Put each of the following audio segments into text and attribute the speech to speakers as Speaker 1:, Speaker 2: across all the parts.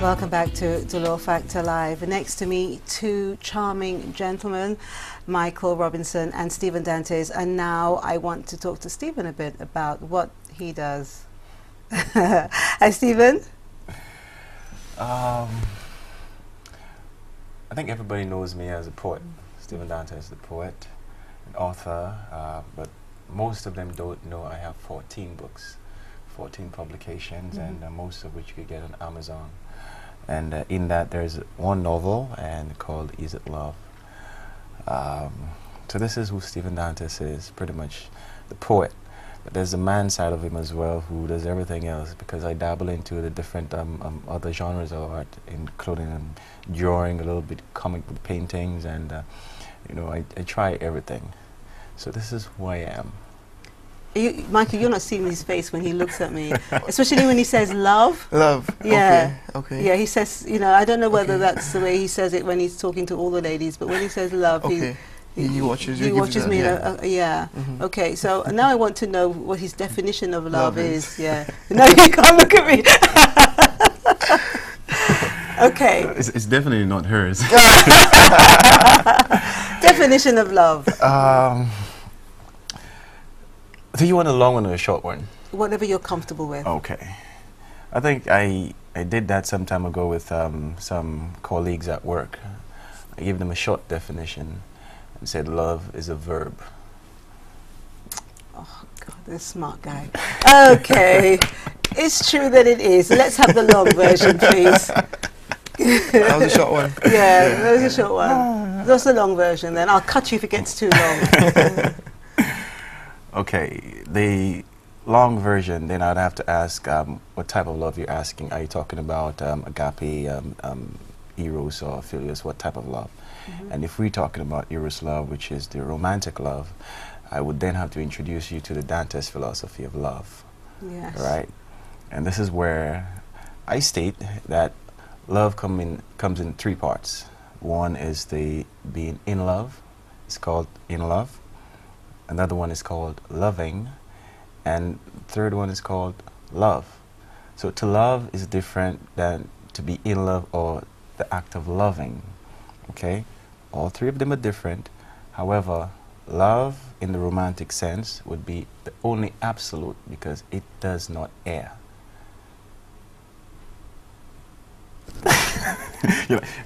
Speaker 1: Welcome back to Law Factor Live. Next to me, two charming gentlemen, Michael Robinson and Stephen Dantes. And now I want to talk to Stephen a bit about what he does. Hi, Stephen.
Speaker 2: I think everybody knows me as a poet. Stephen Dantes, the poet, an author, but most of them don't know I have 14 books, 14 publications, and most of which you could get on Amazon. And in that there's one novel and called Is It Love? So this is who Stephen Dantes is, pretty much the poet. But there's the man side of him as well, who does everything else, because I dabble into the different other genres of art, including drawing, a little bit comic book paintings, and you know, I try everything. So this is who I am.
Speaker 1: Michael, you're not seeing his face when he looks at me, especially when he says love.
Speaker 3: Love.
Speaker 1: Yeah.
Speaker 3: Okay.
Speaker 1: Yeah, he says, you know, I don't know whether that's the way he says it when he's talking to all the ladies, but when he says love,
Speaker 3: he watches you.
Speaker 1: He watches me.
Speaker 3: Yeah.
Speaker 1: Okay, so now I want to know what his definition of love is. Yeah. No, you can't look at me. Okay.
Speaker 2: It's definitely not hers.
Speaker 1: Definition of love.
Speaker 2: Do you want a long one or a short one?
Speaker 1: Whatever you're comfortable with.
Speaker 2: Okay. I think I did that some time ago with some colleagues at work. I gave them a short definition and said love is a verb.
Speaker 1: Oh, God, this smart guy. Okay. It's true that it is. Let's have the long version, please.
Speaker 3: That was a short one.
Speaker 1: Yeah, that was a short one. That's the long version then. I'll cut you if it gets too long.
Speaker 2: Okay, the long version, then I'd have to ask what type of love you're asking. Are you talking about agape, eros, or philios? What type of love? And if we're talking about eros love, which is the romantic love, I would then have to introduce you to the Dantes philosophy of love.
Speaker 1: Yes.
Speaker 2: Right? And this is where I state that love comes in three parts. One is the being in love. It's called in love. Another one is called loving, and the third one is called love. So to love is different than to be in love or the act of loving. Okay? All three of them are different. However, love in the romantic sense would be the only absolute because it does not err.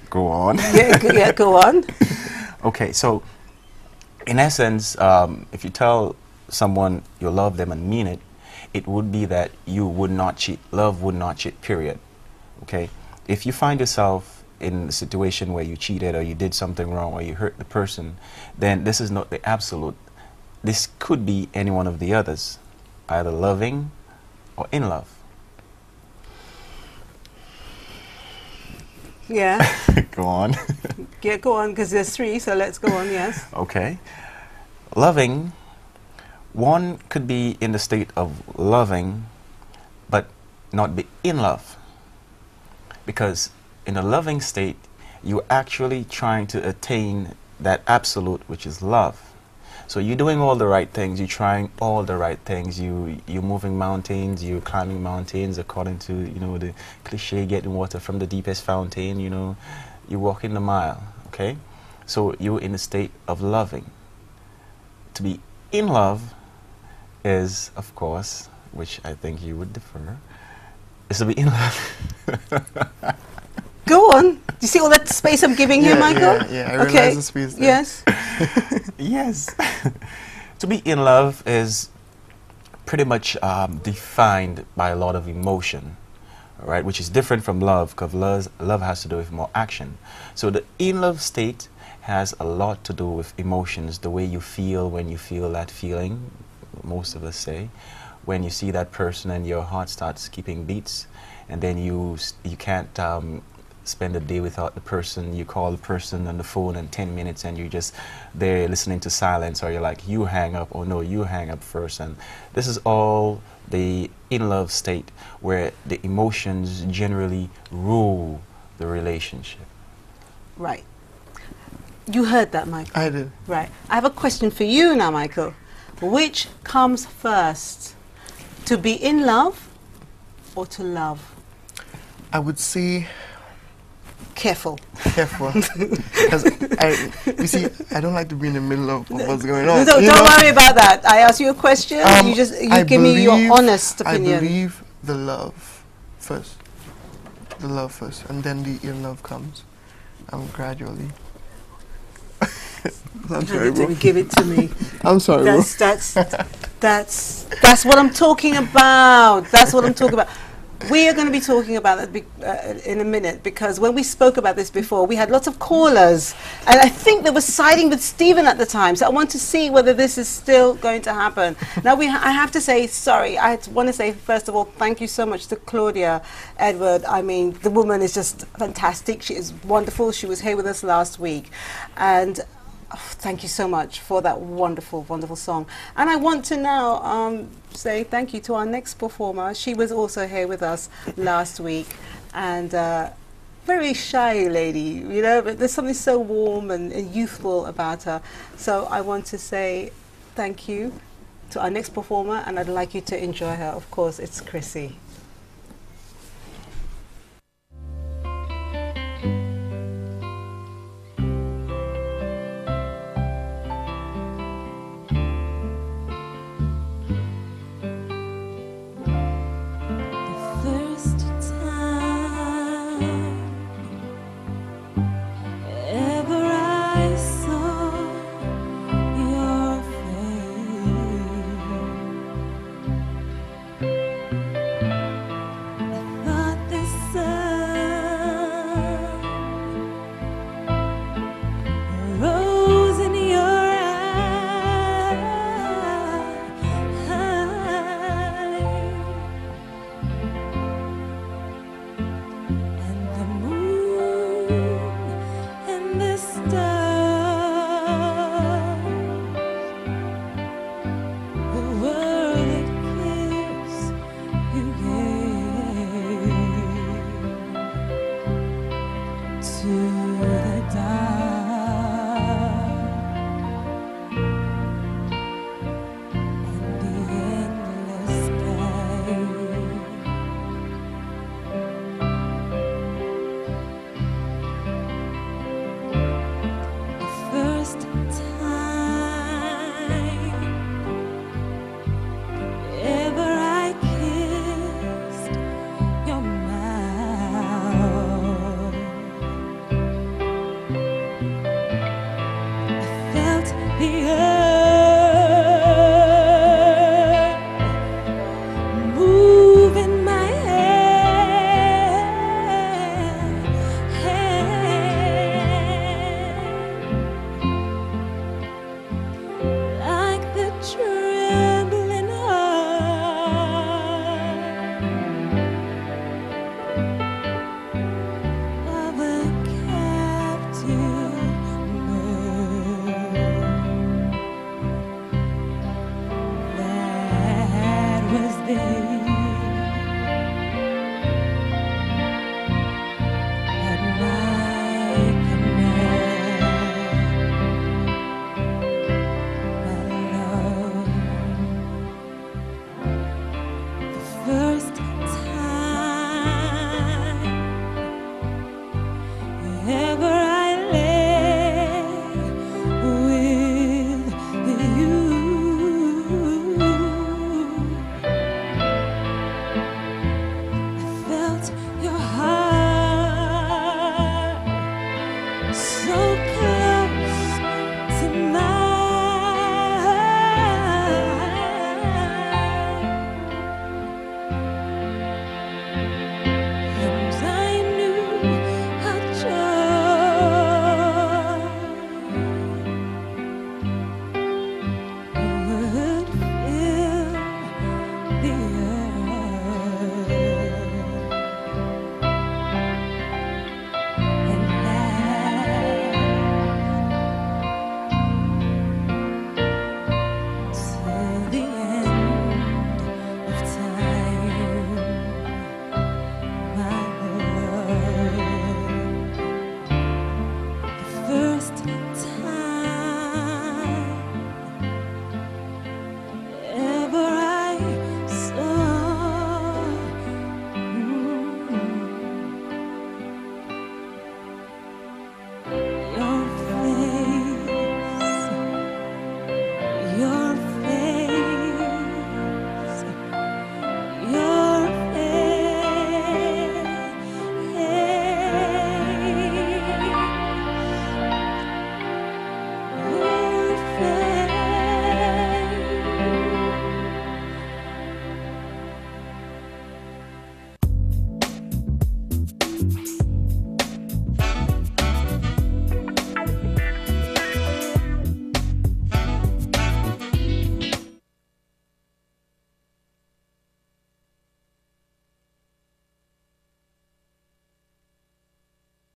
Speaker 2: Go on.
Speaker 1: Yeah, go on.
Speaker 2: Okay, so in essence, if you tell someone you love them and mean it, it would be that you would not cheat. Love would not cheat, period. Okay? If you find yourself in a situation where you cheated or you did something wrong or you hurt the person, then this is not the absolute. This could be any one of the others, either loving or in love.
Speaker 1: Yeah.
Speaker 2: Go on.
Speaker 1: Yeah, go on, because there's three, so let's go on, yes.
Speaker 2: Okay. Loving, one could be in the state of loving, but not be in love. Because in a loving state, you're actually trying to attain that absolute, which is love. So you're doing all the right things, you're trying all the right things, you're moving mountains, you're climbing mountains according to, you know, the cliche, getting water from the deepest fountain, you know, you're walking the mile, okay? So you're in a state of loving. To be in love is, of course, which I think you would defer, is to be in love.
Speaker 1: Go on. Do you see all that space I'm giving you, Michael?
Speaker 3: Yeah, I realize the space there.
Speaker 1: Yes.
Speaker 2: Yes. To be in love is pretty much defined by a lot of emotion, right? Which is different from love, because love has to do with more action. So the in love state has a lot to do with emotions, the way you feel when you feel that feeling, most of us say, when you see that person and your heart starts skipping beats, and then you can't spend a day without the person. You call the person on the phone in 10 minutes and you're just there listening to silence, or you're like, you hang up, or no, you hang up first. And this is all the in love state where the emotions generally rule the relationship.
Speaker 1: Right. You heard that, Michael?
Speaker 3: I did.
Speaker 1: Right. I have a question for you now, Michael. Which comes first? To be in love or to love?
Speaker 3: I would say
Speaker 1: Careful.
Speaker 3: Careful. Because you see, I don't like to be in the middle of what's going on.
Speaker 1: Don't worry about that. I ask you a question, you give me your honest opinion.
Speaker 3: I believe the love first. The love first, and then the in love comes. Gradually. I'm sorry, bro.
Speaker 1: Give it to me.
Speaker 3: I'm sorry, bro.
Speaker 1: That's what I'm talking about. That's what I'm talking about. We are going to be talking about that in a minute, because when we spoke about this before, we had lots of callers, and I think they were siding with Stephen at the time. So I want to see whether this is still going to happen. Now, I have to say, sorry, I want to say, first of all, thank you so much to Claudia Edward. I mean, the woman is just fantastic. She is wonderful. She was here with us last week. And thank you so much for that wonderful, wonderful song. And I want to now say thank you to our next performer. She was also here with us last week, and very shy lady, you know, but there's something so warm and youthful about her. So I want to say thank you to our next performer, and I'd like you to enjoy her. Of course, it's Chrycee.